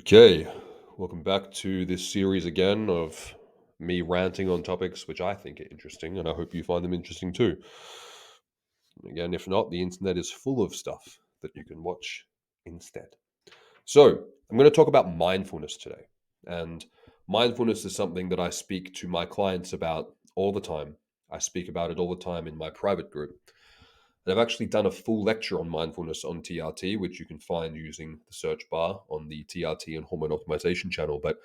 Okay, welcome back to this series again of me ranting on topics which I think are interesting, and I hope you find them interesting too. Again, if not, the internet is full of stuff that you can watch instead. So, I'm going to talk about mindfulness today. And mindfulness is something that I speak to my clients about all the time. I speak about it all the time in my private group. And I've actually done a full lecture on mindfulness on TRT, which you can find using the search bar on the TRT and hormone optimization channel. But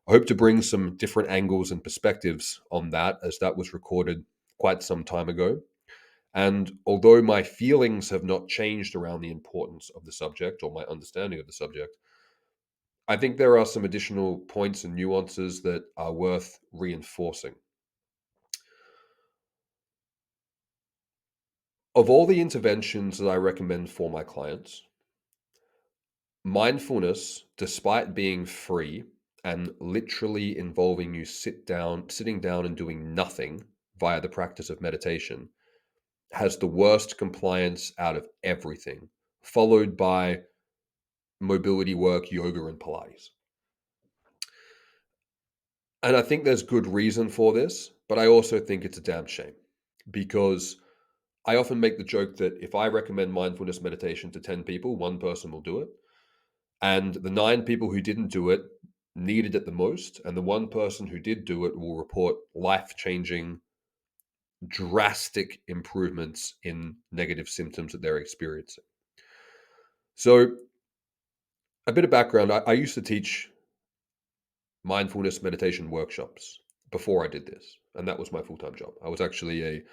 I hope to bring some different angles and perspectives on that, as that was recorded quite some time ago. And although my feelings have not changed around the importance of the subject or my understanding of the subject, I think there are some additional points and nuances that are worth reinforcing. Of all the interventions that I recommend for my clients, mindfulness, despite being free and literally involving you sitting down and doing nothing via the practice of meditation, has the worst compliance out of everything, followed by mobility work, yoga, and Pilates. And I think there's good reason for this, but I also think it's a damn shame because I often make the joke that if I recommend mindfulness meditation to 10 people, one person will do it. And the 9 people who didn't do it needed it the most. And the one person who did do it will report life changing, drastic improvements in negative symptoms that they're experiencing. So, a bit of background, I used to teach mindfulness meditation workshops before I did this. And that was my full time job. I was actually a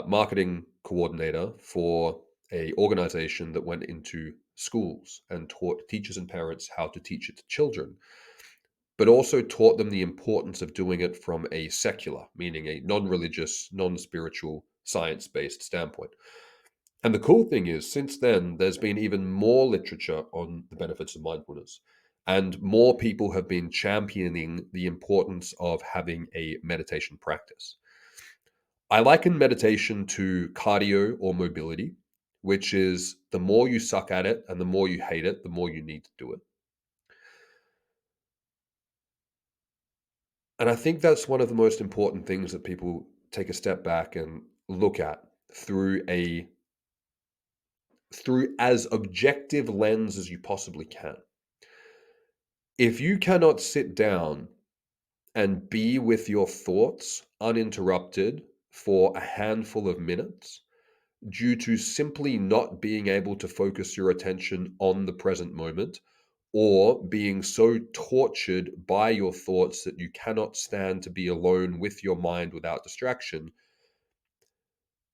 marketing coordinator for a organization that went into schools and taught teachers and parents how to teach it to children, but also taught them the importance of doing it from a secular, meaning a non religious, non spiritual, science based standpoint. And the cool thing is, since then, there's been even more literature on the benefits of mindfulness, and more people have been championing the importance of having a meditation practice. I liken meditation to cardio or mobility, which is the more you suck at it and the more you hate it, the more you need to do it. And I think that's one of the most important things that people take a step back and look at through a through as objective lens as you possibly can. If you cannot sit down and be with your thoughts uninterrupted for a handful of minutes due to simply not being able to focus your attention on the present moment, or being so tortured by your thoughts that you cannot stand to be alone with your mind without distraction,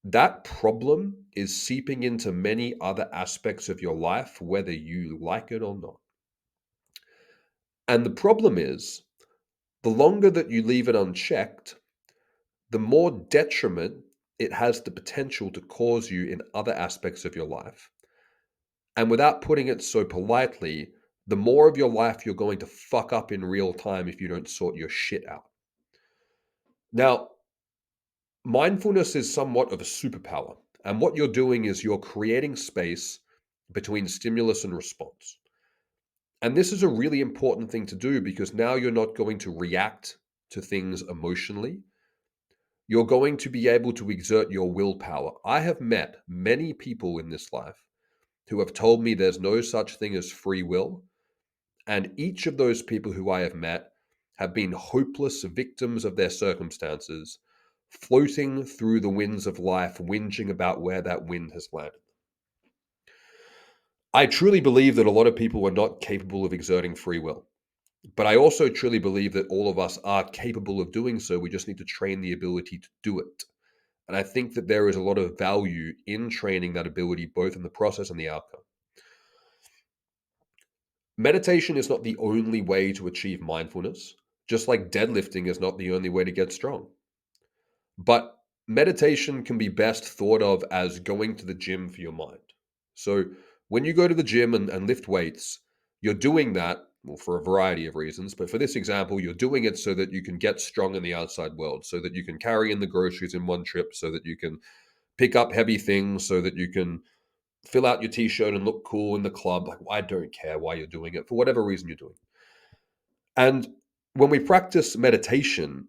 that problem is seeping into many other aspects of your life, whether you like it or not. And the problem is, the longer that you leave it unchecked, the more detriment it has the potential to cause you in other aspects of your life. And without putting it so politely, the more of your life you're going to fuck up in real time if you don't sort your shit out. Now, mindfulness is somewhat of a superpower. And what you're doing is you're creating space between stimulus and response. And this is a really important thing to do because now you're not going to react to things emotionally. You're going to be able to exert your willpower. I have met many people in this life who have told me there's no such thing as free will. And each of those people who I have met have been hopeless victims of their circumstances, floating through the winds of life, whinging about where that wind has landed. I truly believe that a lot of people are not capable of exerting free will. But I also truly believe that all of us are capable of doing so. We just need to train the ability to do it. And I think that there is a lot of value in training that ability, both in the process and the outcome. Meditation is not the only way to achieve mindfulness, just like deadlifting is not the only way to get strong. But meditation can be best thought of as going to the gym for your mind. So when you go to the gym and lift weights, you're doing that, well, for a variety of reasons. But for this example, you're doing it so that you can get strong in the outside world, so that you can carry in the groceries in one trip, so that you can pick up heavy things, so that you can fill out your t-shirt and look cool in the club. Like, I don't care why you're doing it, for whatever reason you're doing it. And when we practice meditation,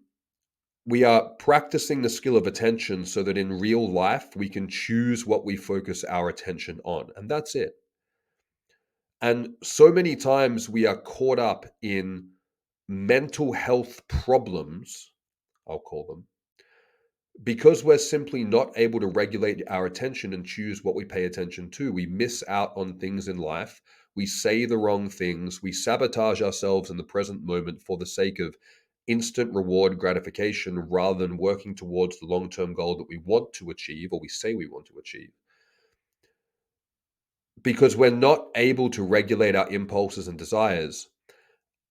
we are practicing the skill of attention so that in real life we can choose what we focus our attention on. And that's it. And so many times we are caught up in mental health problems, I'll call them, because we're simply not able to regulate our attention and choose what we pay attention to. We miss out on things in life. We say the wrong things. We sabotage ourselves in the present moment for the sake of instant reward gratification rather than working towards the long term goal that we want to achieve or we say we want to achieve. Because we're not able to regulate our impulses and desires,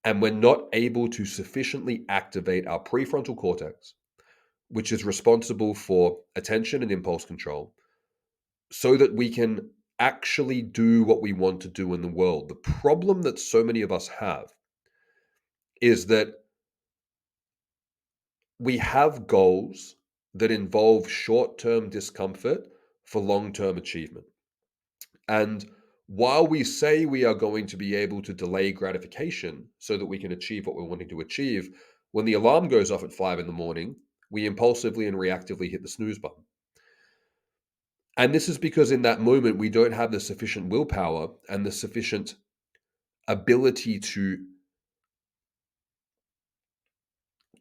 and we're not able to sufficiently activate our prefrontal cortex, which is responsible for attention and impulse control, so that we can actually do what we want to do in the world. The problem that so many of us have is that we have goals that involve short term discomfort for long term achievement. And while we say we are going to be able to delay gratification so that we can achieve what we're wanting to achieve, when the alarm goes off at 5 in the morning, we impulsively and reactively hit the snooze button. And this is because in that moment, we don't have the sufficient willpower and the sufficient ability to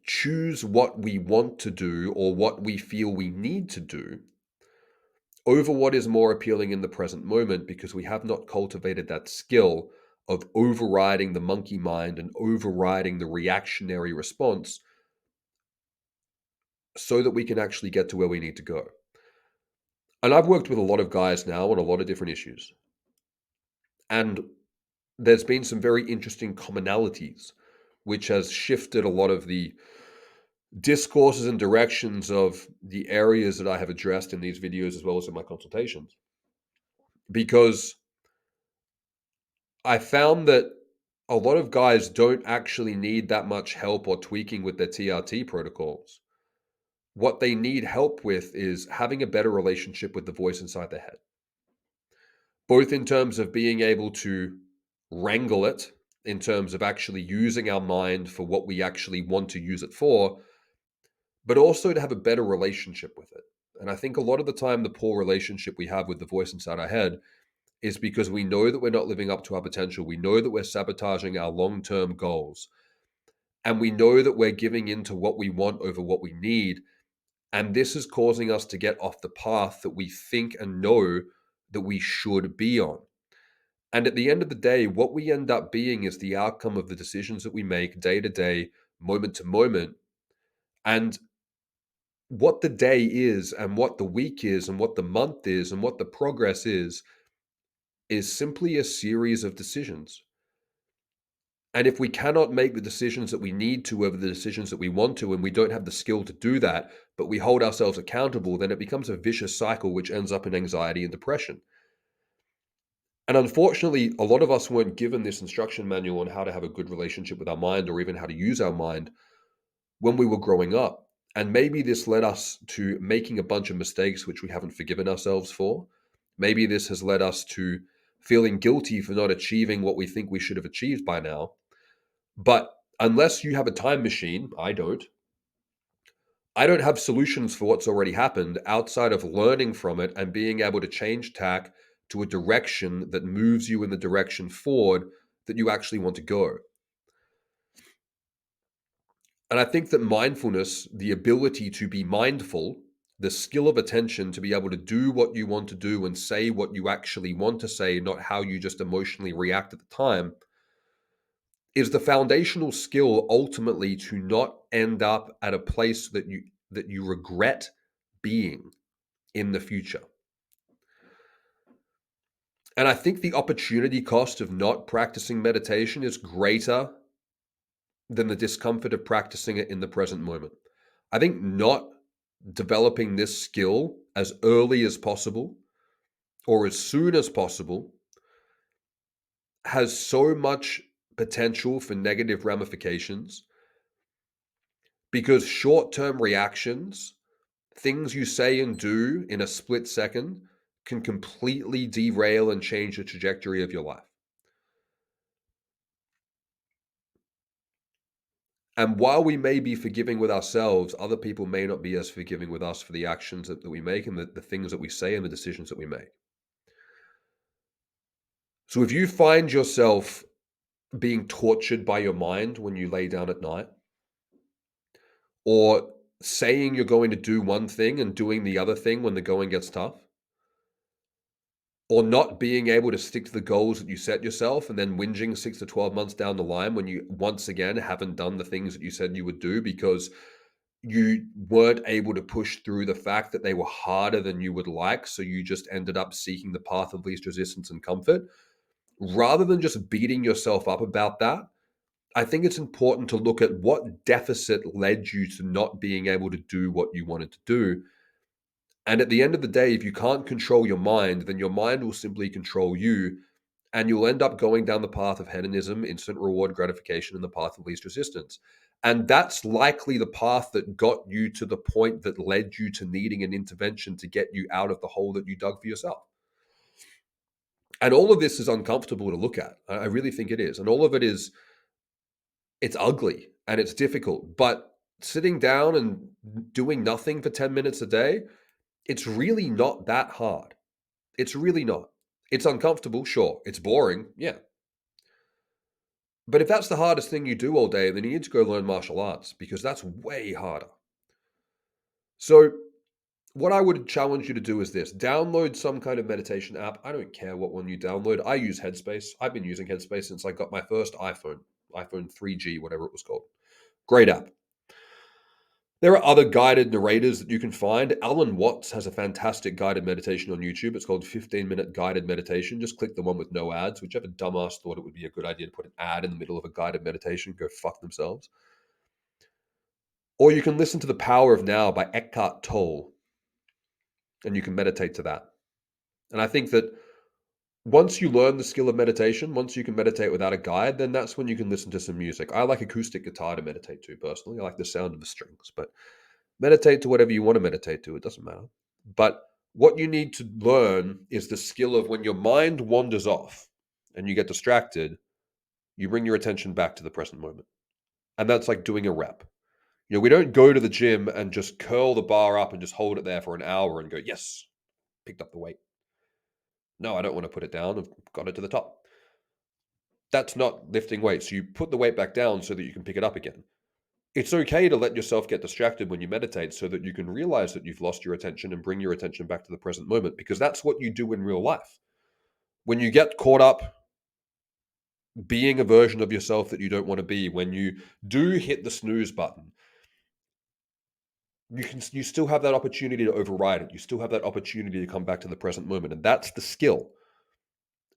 choose what we want to do or what we feel we need to do over what is more appealing in the present moment, because we have not cultivated that skill of overriding the monkey mind and overriding the reactionary response so that we can actually get to where we need to go. And I've worked with a lot of guys now on a lot of different issues. And there's been some very interesting commonalities, which has shifted a lot of the discourses and directions of the areas that I have addressed in these videos as well as in my consultations. Because I found that a lot of guys don't actually need that much help or tweaking with their TRT protocols. What they need help with is having a better relationship with the voice inside their head, both in terms of being able to wrangle it, in terms of actually using our mind for what we actually want to use it for, but also to have a better relationship with it. And I think a lot of the time, the poor relationship we have with the voice inside our head is because we know that we're not living up to our potential. We know that we're sabotaging our long term goals. And we know that we're giving into what we want over what we need. And this is causing us to get off the path that we think and know that we should be on. And at the end of the day, what we end up being is the outcome of the decisions that we make day to day, moment to moment. And what the day is, and what the week is, and what the month is, and what the progress is simply a series of decisions. And if we cannot make the decisions that we need to over the decisions that we want to, and we don't have the skill to do that, but we hold ourselves accountable, then it becomes a vicious cycle which ends up in anxiety and depression. And unfortunately, a lot of us weren't given this instruction manual on how to have a good relationship with our mind or even how to use our mind when we were growing up. And maybe this led us to making a bunch of mistakes which we haven't forgiven ourselves for. Maybe this has led us to feeling guilty for not achieving what we think we should have achieved by now. But unless you have a time machine, I don't have solutions for what's already happened outside of learning from it and being able to change tack to a direction that moves you in the direction forward that you actually want to go. And I think that mindfulness, the ability to be mindful, the skill of attention to be able to do what you want to do and say what you actually want to say, not how you just emotionally react at the time, is the foundational skill ultimately to not end up at a place that you regret being in the future. And I think the opportunity cost of not practicing meditation is greater than the discomfort of practicing it in the present moment. I think not developing this skill as early as possible or as soon as possible has so much potential for negative ramifications, because short term reactions, things you say and do in a split second, can completely derail and change the trajectory of your life. And while we may be forgiving with ourselves, other people may not be as forgiving with us for the actions that we make and the things that we say and the decisions that we make. So if you find yourself being tortured by your mind when you lay down at night, or saying you're going to do one thing and doing the other thing when the going gets tough, or not being able to stick to the goals that you set yourself and then whinging 6 to 12 months down the line when you once again haven't done the things that you said you would do because you weren't able to push through the fact that they were harder than you would like, so you just ended up seeking the path of least resistance and comfort. Rather than just beating yourself up about that, I think it's important to look at what deficit led you to not being able to do what you wanted to do. And at the end of the day, if you can't control your mind, then your mind will simply control you. And you'll end up going down the path of hedonism, instant reward gratification, and the path of least resistance. And that's likely the path that got you to the point that led you to needing an intervention to get you out of the hole that you dug for yourself. And all of this is uncomfortable to look at. I really think it is. And all of it is, it's ugly and it's difficult. But sitting down and doing nothing for 10 minutes a day, it's really not that hard. It's really not. It's uncomfortable, sure. It's boring, yeah. But if that's the hardest thing you do all day, then you need to go learn martial arts because that's way harder. So, what I would challenge you to do is this: download some kind of meditation app. I don't care what one you download. I use Headspace. I've been using Headspace since I got my first iPhone 3G, whatever it was called. Great app. There are other guided narrators that you can find. Alan Watts has a fantastic guided meditation on YouTube. It's called 15-minute guided meditation. Just click the one with no ads. Whichever dumbass thought it would be a good idea to put an ad in the middle of a guided meditation, go fuck themselves. Or you can listen to The Power of Now by Eckhart Tolle, and you can meditate to that. And I think that once you learn the skill of meditation, once you can meditate without a guide, then that's when you can listen to some music. I like acoustic guitar to meditate to personally. I like the sound of the strings, but meditate to whatever you want to meditate to. It doesn't matter. But what you need to learn is the skill of when your mind wanders off and you get distracted, you bring your attention back to the present moment. And that's like doing a rep. We don't go to the gym and just curl the bar up and just hold it there for an hour and go, yes, picked up the weight. No, I don't want to put it down. I've got it to the top. That's not lifting weights. You put the weight back down so that you can pick it up again. It's okay to let yourself get distracted when you meditate so that you can realize that you've lost your attention and bring your attention back to the present moment, because that's what you do in real life. When you get caught up being a version of yourself that you don't want to be, when you do hit the snooze button, you still have that opportunity to override it. You still have that opportunity to come back to the present moment, and that's the skill.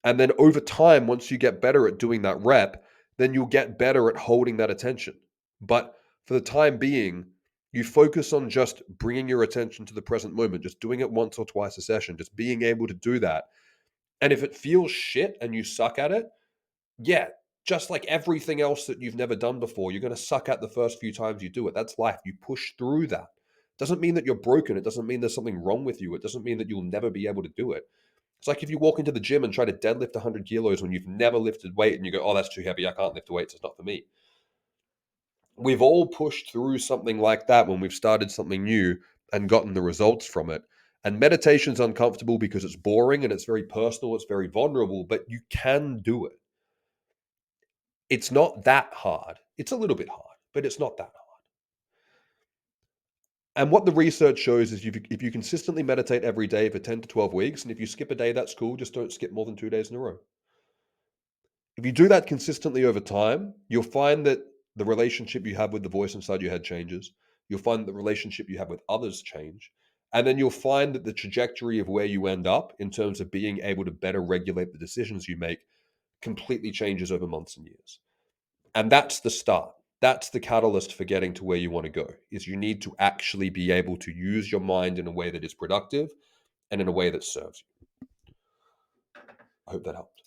And then over time, once you get better at doing that rep, then you'll get better at holding that attention. But for the time being, you focus on just bringing your attention to the present moment, just doing it once or twice a session, just being able to do that. And if it feels shit and you suck at it, yeah, just like everything else that you've never done before, you're going to suck at the first few times you do it. That's life. You push through that. Doesn't mean that you're broken. It doesn't mean there's something wrong with you. It doesn't mean that you'll never be able to do it. It's like if you walk into the gym and try to deadlift 100 kilos when you've never lifted weight and you go, oh, that's too heavy. I can't lift weights. It's not for me. We've all pushed through something like that when we've started something new and gotten the results from it. And meditation's uncomfortable because it's boring and it's very personal. It's very vulnerable, but you can do it. It's not that hard. It's a little bit hard, but it's not that hard. And what the research shows is if you consistently meditate every day for 10 to 12 weeks, and if you skip a day, that's cool. Just don't skip more than 2 days in a row. If you do that consistently over time, you'll find that the relationship you have with the voice inside your head changes. You'll find that the relationship you have with others change. And then you'll find that the trajectory of where you end up in terms of being able to better regulate the decisions you make completely changes over months and years. And that's the start. That's the catalyst for getting to where you want to go, is you need to actually be able to use your mind in a way that is productive and in a way that serves you. I hope that helped.